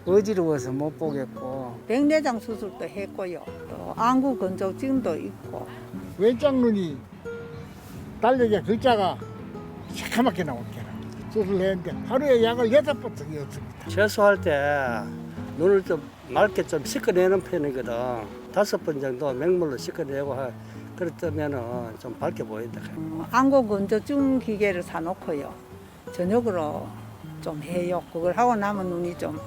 어지러워서 못 보겠고 백내장 수술도 했고요. 또 안구 건조증도 있고. 왼쪽 눈이 달력에 글자가 새카맣게 나올게라. 수술했는데 하루에 약을 6번 쓰였습니다. 세수할 때 눈을 좀 맑게 좀 씻어내는 편이거든. 5번 정도 맹물로 씻어내고 그렇다면은 좀 밝게 보인다. 안구 건조증 기계를 사놓고요. 저녁으로 좀 해요. 그걸 하고 나면 눈이 좀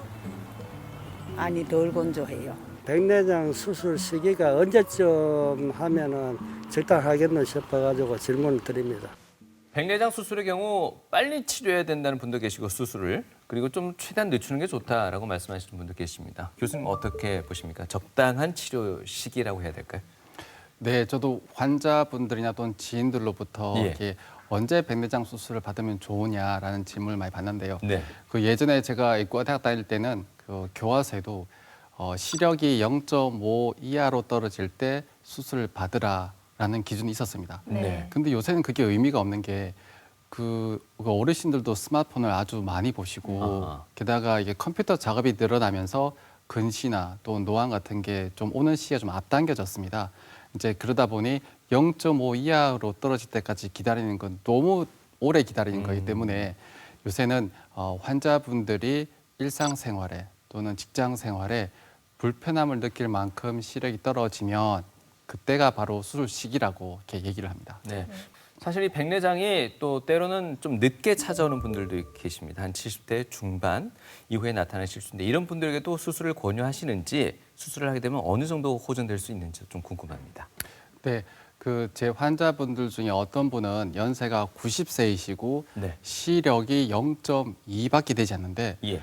많이 덜 건조해요. 백내장 수술 시기가 언제쯤 하면은 적당하겠나 싶어가지고 질문을 드립니다. 백내장 수술의 경우 빨리 치료해야 된다는 분도 계시고 수술을 그리고 좀 최대한 늦추는 게 좋다라고 말씀하시는 분도 계십니다. 교수님 어떻게 보십니까? 적당한 치료 시기라고 해야 될까요? 네, 저도 환자분들이나 또는 지인들로부터 예. 이렇게 언제 백내장 수술을 받으면 좋으냐라는 질문을 많이 받는데요. 네. 그 예전에 제가 의과대학 다닐 때는 그 교과서에도 시력이 0.5 이하로 떨어질 때 수술을 받으라라는 기준이 있었습니다. 네. 근데 요새는 그게 의미가 없는 게 그 어르신들도 스마트폰을 아주 많이 보시고 아하. 게다가 이게 컴퓨터 작업이 늘어나면서 근시나 또 노안 같은 게 좀 오는 시기가 좀 앞당겨졌습니다. 이제 그러다 보니 0.5 이하로 떨어질 때까지 기다리는 건 너무 오래 기다리는 거기 때문에 요새는 환자분들이 일상생활에 또는 직장생활에 불편함을 느낄 만큼 시력이 떨어지면 그때가 바로 수술 시기라고 이렇게 얘기를 합니다. 네. 사실 이 백내장이 또 때로는 좀 늦게 찾아오는 분들도 계십니다. 한 70대 중반 이후에 나타나실 수 있는데 이런 분들에게도 수술을 권유하시는지 수술을 하게 되면 어느 정도 호전될 수 있는지 좀 궁금합니다. 네, 그 제 환자분들 중에 어떤 분은 연세가 90세이시고 네. 시력이 0.2밖에 되지 않는데 예.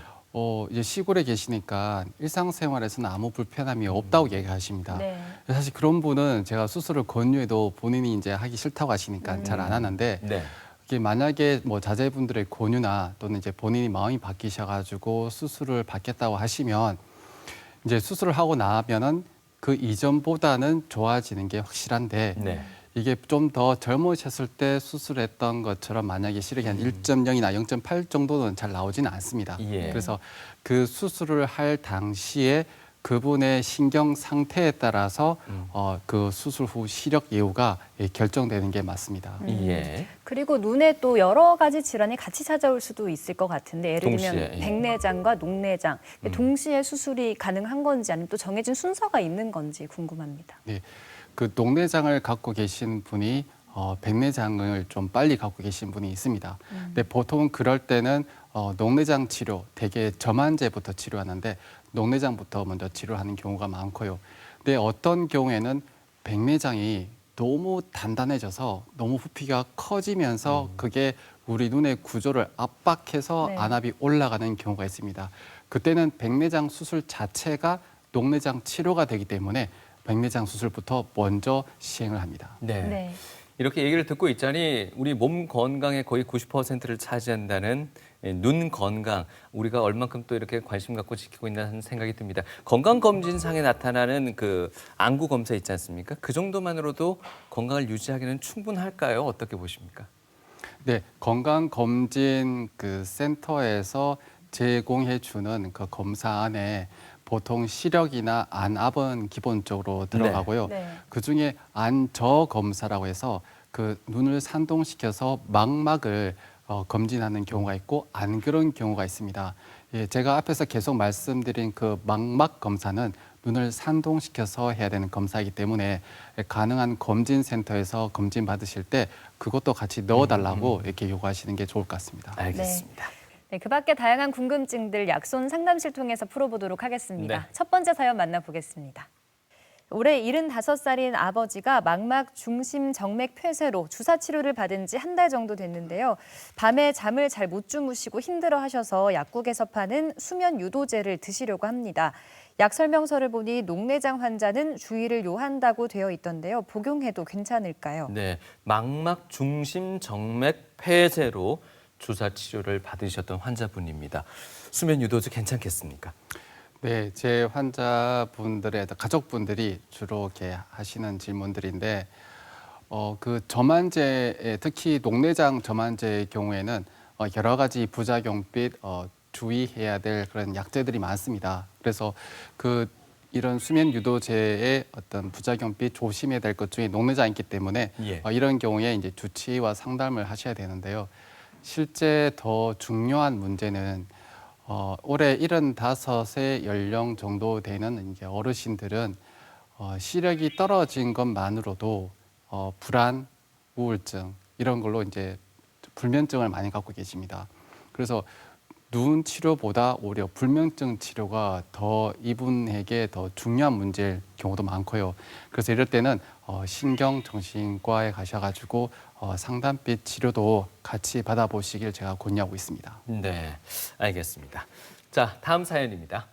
이제 시골에 계시니까 일상생활에서는 아무 불편함이 없다고 얘기하십니다. 네. 사실 그런 분은 제가 수술을 권유해도 본인이 이제 하기 싫다고 하시니까 잘 안 하는데 네. 이게 만약에 뭐 자제분들의 권유나 또는 이제 본인이 마음이 바뀌셔가지고 수술을 받겠다고 하시면 이제 수술을 하고 나면은 그 이전보다는 좋아지는 게 확실한데 네. 이게 좀 더 젊으셨을 때 수술했던 것처럼 만약에 시력이 한 1.0이나 0.8 정도는 잘 나오지는 않습니다. 예. 그래서 그 수술을 할 당시에 그분의 신경 상태에 따라서 그 수술 후 시력 예후가 결정되는 게 맞습니다. 예. 그리고 눈에 또 여러 가지 질환이 같이 찾아올 수도 있을 것 같은데 예를 들면 동시에, 예. 백내장과 녹내장 동시에 수술이 가능한 건지 아니면 또 정해진 순서가 있는 건지 궁금합니다. 네, 그 녹내장을 갖고 계신 분이 백내장을 좀 빨리 갖고 계신 분이 있습니다. 근데 보통 그럴 때는 녹내장 치료, 대개 점안제부터 치료하는데 녹내장부터 먼저 치료하는 경우가 많고요. 근데 어떤 경우에는 백내장이 너무 단단해져서 너무 부피가 커지면서 그게 우리 눈의 구조를 압박해서 네. 안압이 올라가는 경우가 있습니다. 그때는 백내장 수술 자체가 녹내장 치료가 되기 때문에 백내장 수술부터 먼저 시행을 합니다. 네. 네. 이렇게 얘기를 듣고 있자니 우리 몸 건강의 거의 90%를 차지한다는 눈 건강, 우리가 얼만큼 또 이렇게 관심 갖고 지키고 있다는 생각이 듭니다. 건강검진상에 나타나는 그 안구 검사 있지 않습니까? 그 정도만으로도 건강을 유지하기는 충분할까요? 어떻게 보십니까? 네, 건강검진 그 센터에서 제공해 주는 그 검사 안에 보통 시력이나 안압은 기본적으로 들어가고요. 네. 그중에 안저 검사라고 해서 그 눈을 산동시켜서 망막을 검진하는 경우가 있고 안 그런 경우가 있습니다. 예, 제가 앞에서 계속 말씀드린 그 망막 검사는 눈을 산동시켜서 해야 되는 검사이기 때문에 가능한 검진센터에서 검진 받으실 때 그것도 같이 넣어달라고 이렇게 요구하시는 게 좋을 것 같습니다. 알겠습니다. 네, 그 밖에 다양한 궁금증들 약손 상담실 통해서 풀어보도록 하겠습니다. 네. 첫 번째 사연 만나보겠습니다. 올해 75살인 아버지가 망막 중심 정맥 폐쇄로 주사 치료를 받은 지 한 달 정도 됐는데요. 밤에 잠을 잘 못 주무시고 힘들어하셔서 약국에서 파는 수면 유도제를 드시려고 합니다. 약 설명서를 보니 녹내장 환자는 주의를 요한다고 되어 있던데요. 복용해도 괜찮을까요? 네, 망막 중심 정맥 폐쇄로 주사 치료를 받으셨던 환자분입니다. 수면 유도제 괜찮겠습니까? 네, 제 환자분들의 가족분들이 주로 이렇게 하시는 질문들인데, 그 점안제, 특히 녹내장 점안제의 경우에는 여러 가지 부작용 및 주의해야 될 그런 약제들이 많습니다. 그래서 이런 수면 유도제의 어떤 부작용 및 조심해야 될 것 중에 녹내장이 있기 때문에 예. 이런 경우에 이제 주치의와 상담을 하셔야 되는데요. 실제 더 중요한 문제는 올해 75세 연령 정도 되는 이제 어르신들은 시력이 떨어진 것만으로도 불안, 우울증 이런 걸로 이제 불면증을 많이 갖고 계십니다. 그래서 눈 치료보다 오히려 불면증 치료가 더 이분에게 더 중요한 문제일 경우도 많고요. 그래서 이럴 때는 신경정신과에 가셔가지고 상담 및 치료도 같이 받아보시길 제가 권유하고 있습니다. 네, 알겠습니다. 자, 다음 사연입니다.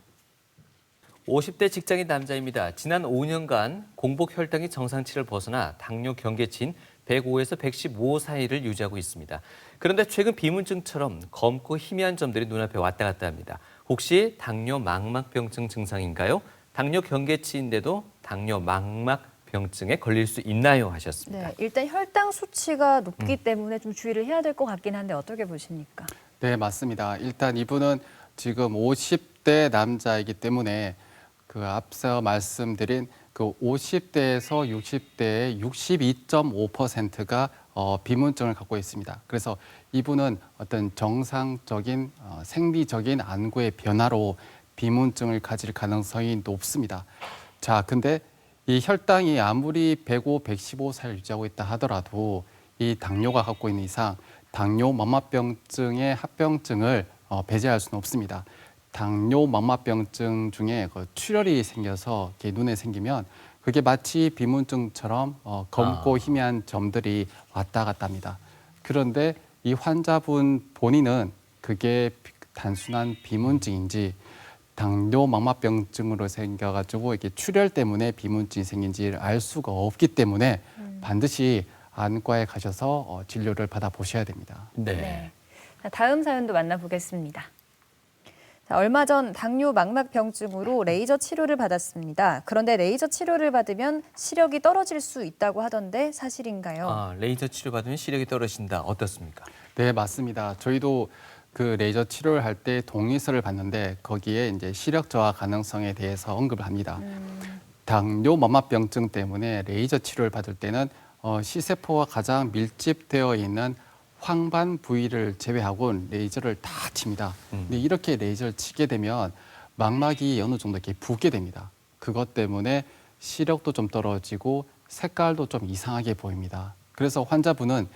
50대 직장인 남자입니다. 지난 5년간 공복 혈당이 정상치를 벗어나 당뇨 경계치인 105에서 115 사이를 유지하고 있습니다. 그런데 최근 비문증처럼 검고 희미한 점들이 눈앞에 왔다 갔다 합니다. 혹시 당뇨 망막병증 증상인가요? 당뇨 경계치인데도 당뇨 망막병증에 걸릴 수 있나요? 하셨습니다. 네, 일단 혈당 수치가 높기 때문에 좀 주의를 해야 될 것 같긴 한데 어떻게 보십니까? 네, 맞습니다. 일단 이분은 지금 50대 남자이기 때문에 그 앞서 말씀드린 그 50대에서 60대의 62.5%가 비문증을 갖고 있습니다. 그래서 이분은 어떤 정상적인 생리적인 안구의 변화로 비문증을 가질 가능성이 높습니다. 자, 근데 이 혈당이 아무리 105, 115 사이를 유지하고 있다 하더라도 이 당뇨가 갖고 있는 이상 당뇨 망막병증의 합병증을 배제할 수는 없습니다. 당뇨 망막병증 중에 그 출혈이 생겨서 이렇게 눈에 생기면 그게 마치 비문증처럼 검고 희미한 점들이 왔다 갔다 합니다. 그런데 이 환자분 본인은 그게 단순한 비문증인지 당뇨 망막병증으로 생겨가지고 이게 출혈 때문에 비문증이 생긴지를 알 수가 없기 때문에 반드시 안과에 가셔서 진료를 받아보셔야 됩니다. 네. 자, 다음 사연도 만나보겠습니다. 자, 얼마 전 당뇨 망막병증으로 레이저 치료를 받았습니다. 그런데 레이저 치료를 받으면 시력이 떨어질 수 있다고 하던데 사실인가요? 아, 레이저 치료 받으면 시력이 떨어진다. 어떻습니까? 네, 맞습니다. 저희도 그 레이저 치료를 할 때 동의서를 봤는데 거기에 이제 시력 저하 가능성에 대해서 언급을 합니다. 당뇨 망막병증 때문에 레이저 치료를 받을 때는 시세포와 가장 밀집되어 있는 황반 부위를 제외하고는 레이저를 다 칩니다. 근데 이렇게 레이저를 치게 되면 망막이 어느 정도 이렇게 붓게 됩니다. 그것 때문에 시력도 좀 떨어지고 색깔도 좀 이상하게 보입니다. 그래서 환자분은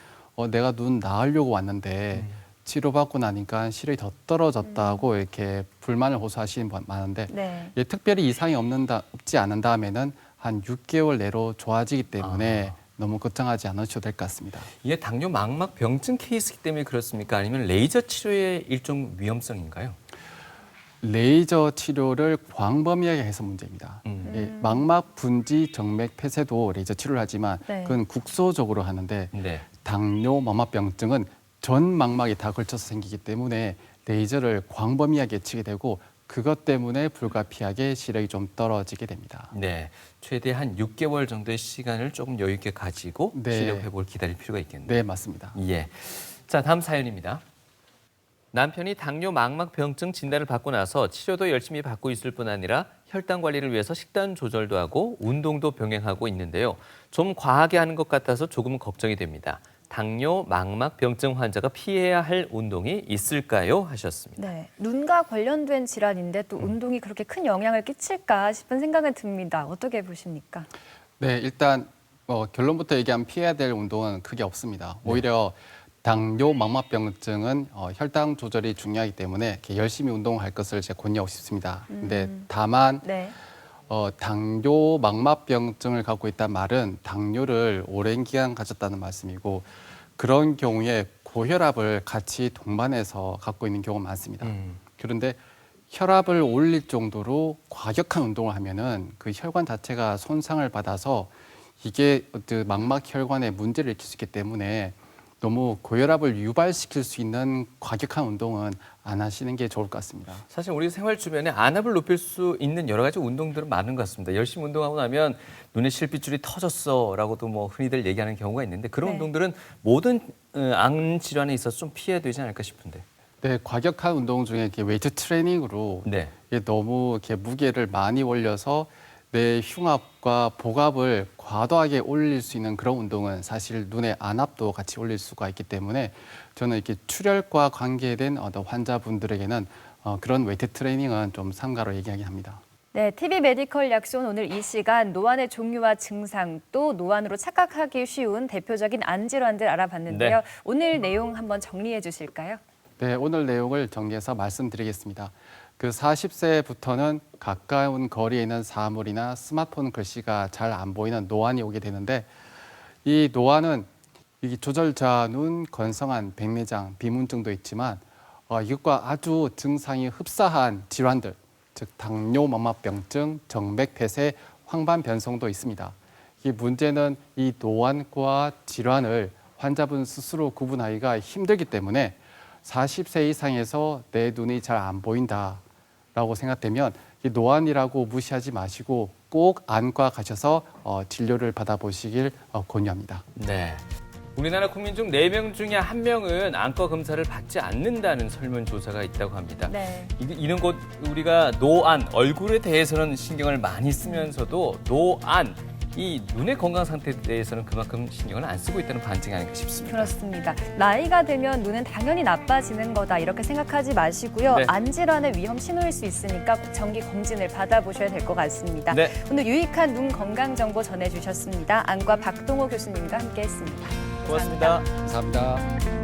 내가 눈 나으려고 왔는데 치료받고 나니까 시력이 더 떨어졌다고 이렇게 불만을 호소하시는 분 많은데 네. 특별히 이상이 없지 않은 다음에는 한 6개월 내로 좋아지기 때문에 너무 걱정하지 않으셔도 될 것 같습니다. 이게 당뇨 망막병증 케이스이기 때문에 그렇습니까? 아니면 레이저 치료의 일종 위험성인가요? 레이저 치료를 광범위하게 해서 문제입니다. 망막 분지 정맥 폐쇄도 레이저 치료를 하지만 네. 그건 국소적으로 하는데 네. 당뇨 망막병증은 전 망막이 다 걸쳐서 생기기 때문에 레이저를 광범위하게 치게 되고 그것 때문에 불가피하게 시력이 좀 떨어지게 됩니다. 네, 최대 한 6개월 정도의 시간을 조금 여유 있게 가지고 네. 시력 회복을 기다릴 필요가 있겠네요. 네, 맞습니다. 예. 자, 다음 사연입니다. 남편이 당뇨 망막병증 진단을 받고 나서 치료도 열심히 받고 있을 뿐 아니라 혈당 관리를 위해서 식단 조절도 하고 운동도 병행하고 있는데요. 좀 과하게 하는 것 같아서 조금 걱정이 됩니다. 당뇨 망막병증 환자가 피해야 할 운동이 있을까요? 하셨습니다. 네, 눈과 관련된 질환인데 또 운동이 그렇게 큰 영향을 끼칠까 싶은 생각은 듭니다. 어떻게 보십니까? 네, 일단 결론부터 얘기하면 피해야 될 운동은 크게 없습니다. 오히려 당뇨 망막병증은 혈당 조절이 중요하기 때문에 이렇게 열심히 운동할 것을 제가 권유하고 싶습니다. 근데 다만 네. 당뇨 망막병증을 갖고 있다는 말은 당뇨를 오랜 기간 가졌다는 말씀이고 그런 경우에 고혈압을 같이 동반해서 갖고 있는 경우가 많습니다. 그런데 혈압을 올릴 정도로 과격한 운동을 하면은 그 혈관 자체가 손상을 받아서 이게 망막 혈관에 문제를 일으킬 수 있기 때문에 너무 고혈압을 유발시킬 수 있는 과격한 운동은 안 하시는 게 좋을 것 같습니다. 사실 우리 생활 주변에 안압을 높일 수 있는 여러 가지 운동들은 많은 것 같습니다. 열심히 운동하고 나면 눈에 실핏줄이 터졌어라고도 뭐 흔히들 얘기하는 경우가 있는데 그런 네. 운동들은 모든 암 질환에 있어서 좀 피해야 되지 않을까 싶은데. 네, 과격한 운동 중에 이렇게 웨이트 트레이닝으로 네. 이게 너무 이렇게 무게를 많이 올려서 내 흉압과 복압을 과도하게 올릴 수 있는 그런 운동은 사실 눈의 안압도 같이 올릴 수가 있기 때문에 저는 이렇게 출혈과 관계된 환자분들에게는 그런 웨이트 트레이닝은 좀 삼가로 얘기하긴 합니다. 네, TV 메디컬 약손 오늘 이 시간 노안의 종류와 증상 또 노안으로 착각하기 쉬운 대표적인 안 질환들 알아봤는데요. 네. 오늘 내용 한번 정리해 주실까요? 네, 오늘 내용을 정리해서 말씀드리겠습니다. 그 40세부터는 가까운 거리에 있는 사물이나 스마트폰 글씨가 잘 안 보이는 노안이 오게 되는데 이 노안은 이 조절자 눈, 건성한 백내장, 비문증도 있지만 이것과 아주 증상이 흡사한 질환들, 즉 당뇨 망막병증, 정맥 폐쇄, 황반 변성도 있습니다. 이 문제는 이 노안과 질환을 환자분 스스로 구분하기가 힘들기 때문에 40세 이상에서 내 눈이 잘 안 보인다라고 생각되면 이 노안이라고 무시하지 마시고 꼭 안과 가셔서 진료를 받아보시길 권유합니다. 네. 우리나라 국민 중 4명 중에 1명은 안과 검사를 받지 않는다는 설문조사가 있다고 합니다. 네. 이런 것 우리가 노안, 얼굴에 대해서는 신경을 많이 쓰면서도 노안, 이 눈의 건강 상태에 대해서는 그만큼 신경을 안 쓰고 있다는 반증이 아닐까 싶습니다. 그렇습니다. 나이가 들면 눈은 당연히 나빠지는 거다 이렇게 생각하지 마시고요. 네. 안 질환의 위험 신호일 수 있으니까 꼭 정기 검진을 받아보셔야 될 것 같습니다. 네. 오늘 유익한 눈 건강 정보 전해주셨습니다. 안과 박동호 교수님과 함께했습니다. 고맙습니다. 감사합니다.